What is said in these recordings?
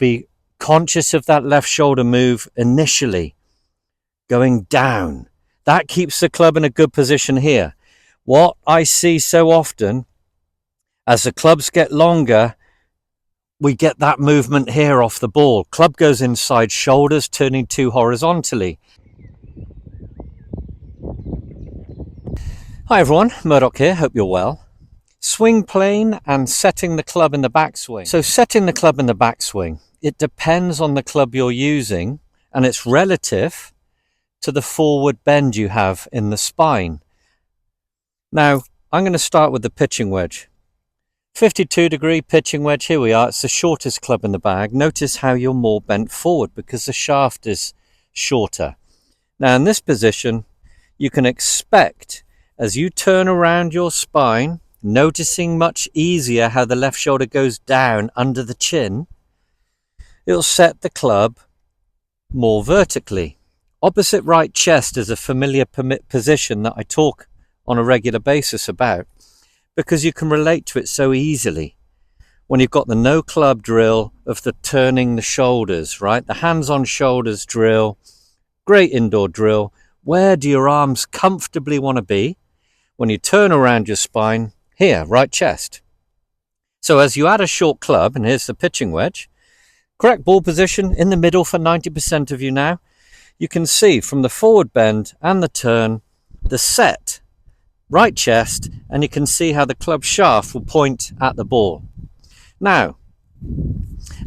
be conscious of that left shoulder move initially, going down. That keeps the club in a good position here. What I see so often, as the clubs get longer, we get that movement here off the ball. Club goes inside shoulders, turning too horizontally. Hi everyone, Murdoch here, hope you're well. Swing plane and setting the club in the backswing. So setting the club in the backswing, it depends on the club you're using and it's relative to the forward bend you have in the spine. Now, I'm going to start with the pitching wedge. 52-degree pitching wedge, here we are. It's the shortest club in the bag. Notice how you're more bent forward because the shaft is shorter. Now, in this position, you can expect as you turn around your spine, noticing much easier how the left shoulder goes down under the chin, it'll set the club more vertically. Opposite right chest is a familiar position that I talk on a regular basis about because you can relate to it so easily when you've got the no club drill of the turning the shoulders, right? The hands on shoulders drill, great indoor drill. Where do your arms comfortably want to be when you turn around your spine? Here, right chest. So as you add a short club, and here's the pitching wedge, correct ball position in the middle for 90% of you now, you can see from the forward bend and the turn, the set, right chest, and you can see how the club shaft will point at the ball. Now,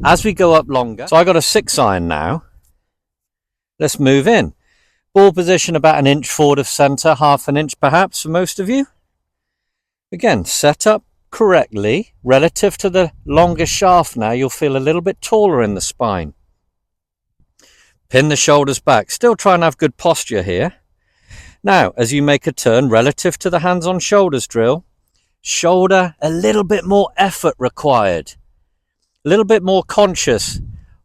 as we go up longer, so I got a 6-iron now, let's move in. Ball position about an inch forward of center, half an inch perhaps for most of you. Again, set up correctly, relative to the longer shaft now, you'll feel a little bit taller in the spine. Pin the shoulders back, still try and have good posture here. Now, as you make a turn relative to the hands on shoulders drill, shoulder, a little bit more effort required. A little bit more conscious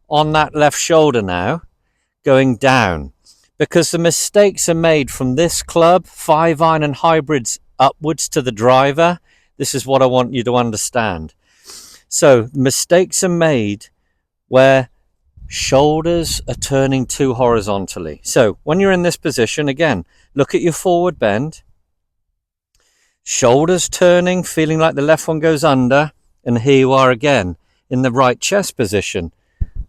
on that left shoulder now, going down. Because the mistakes are made from this club, 5-iron and hybrids upwards to the driver. This is what I want you to understand. So mistakes are made where shoulders are turning too horizontally. So when you're in this position, again, look at your forward bend. Shoulders turning, feeling like the left one goes under. And here you are again in the right chest position.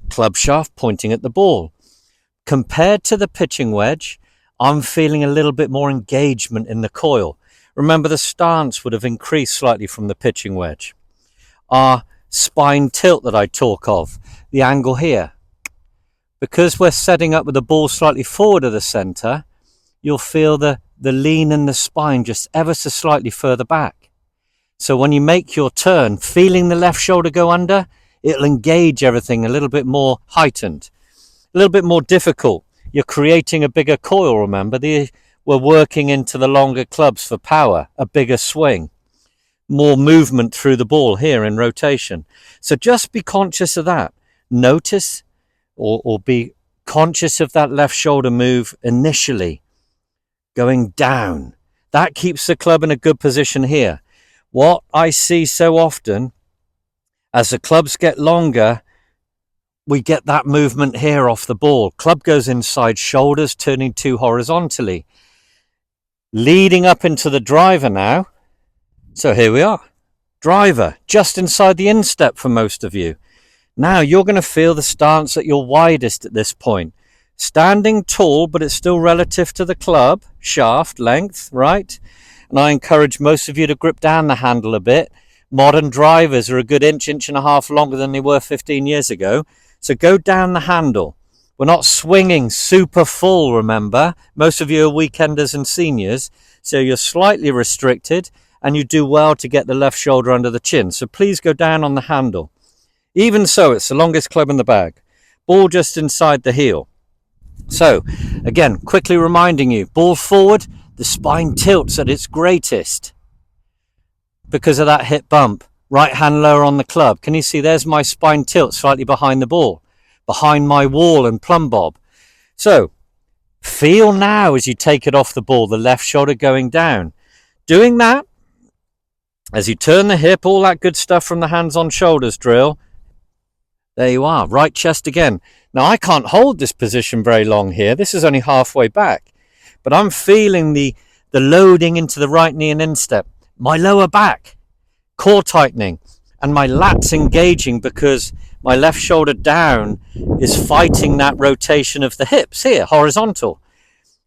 Club shaft pointing at the ball. Compared to the pitching wedge, I'm feeling a little bit more engagement in the coil. Remember, the stance would have increased slightly from the pitching wedge. Our spine tilt that I talk of, the angle here. Because we're setting up with the ball slightly forward of the center, you'll feel the lean in the spine just ever so slightly further back. So when you make your turn, feeling the left shoulder go under, it'll engage everything a little bit more heightened, a little bit more difficult. You're creating a bigger coil, remember. We're working into the longer clubs for power, a bigger swing, more movement through the ball here in rotation. So just be conscious of that. Notice or be conscious of that left shoulder move initially, going down. That keeps the club in a good position here. What I see so often, as the clubs get longer, we get that movement here off the ball. Club goes inside shoulders, turning too horizontally. Leading up into the driver now. So here we are. Driver, just inside the instep for most of you. Now you're going to feel the stance at your widest at this point. Standing tall, but it's still relative to the club, shaft, length, right? And I encourage most of you to grip down the handle a bit. Modern drivers are a good inch and a half longer than they were 15 years ago. So go down the handle. We're not swinging super full, remember. Most of you are weekenders and seniors, so you're slightly restricted and you do well to get the left shoulder under the chin. So please go down on the handle. Even so, it's the longest club in the bag. Ball just inside the heel. So, again, quickly reminding you, ball forward, the spine tilts at its greatest because of that hip bump. Right hand lower on the club. Can you see there's my spine tilt slightly behind the ball, behind my wall and plumb bob. So feel now as you take it off the ball, the left shoulder going down. Doing that as you turn the hip, all that good stuff from the hands on shoulders drill. There you are, right chest again. Now I can't hold this position very long here. This is only halfway back, but I'm feeling the loading into the right knee and instep. My lower back, core tightening, and my lats engaging because my left shoulder down is fighting that rotation of the hips here, horizontal.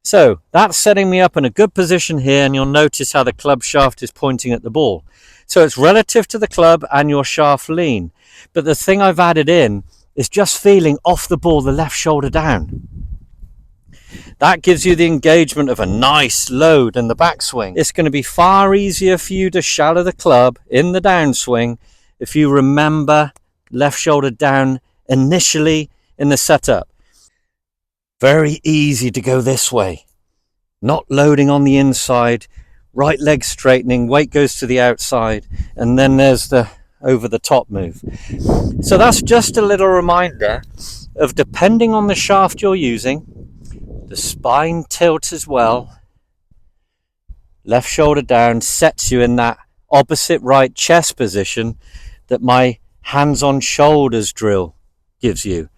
So that's setting me up in a good position here, and you'll notice how the club shaft is pointing at the ball. So it's relative to the club and your shaft lean. But the thing I've added in is just feeling off the ball, the left shoulder down. That gives you the engagement of a nice load in the backswing. It's going to be far easier for you to shallow the club in the downswing if you remember left shoulder down initially in the setup. Very easy to go this way. Not loading on the inside, right leg straightening, weight goes to the outside, and then there's the over the top move. So that's just a little reminder of, depending on the shaft you're using, the spine tilt as well, left shoulder down sets you in that opposite right chest position that my hands on shoulders drill gives you.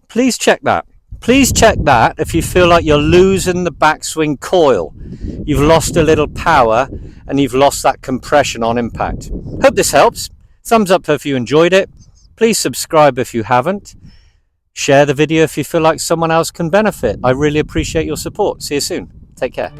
Please check that. Please check that if you feel like you're losing the backswing coil. You've lost a little power and you've lost that compression on impact. Hope this helps. Thumbs up if you enjoyed it. Please subscribe if you haven't. Share the video if you feel like someone else can benefit. I really appreciate your support. See you soon. Take care.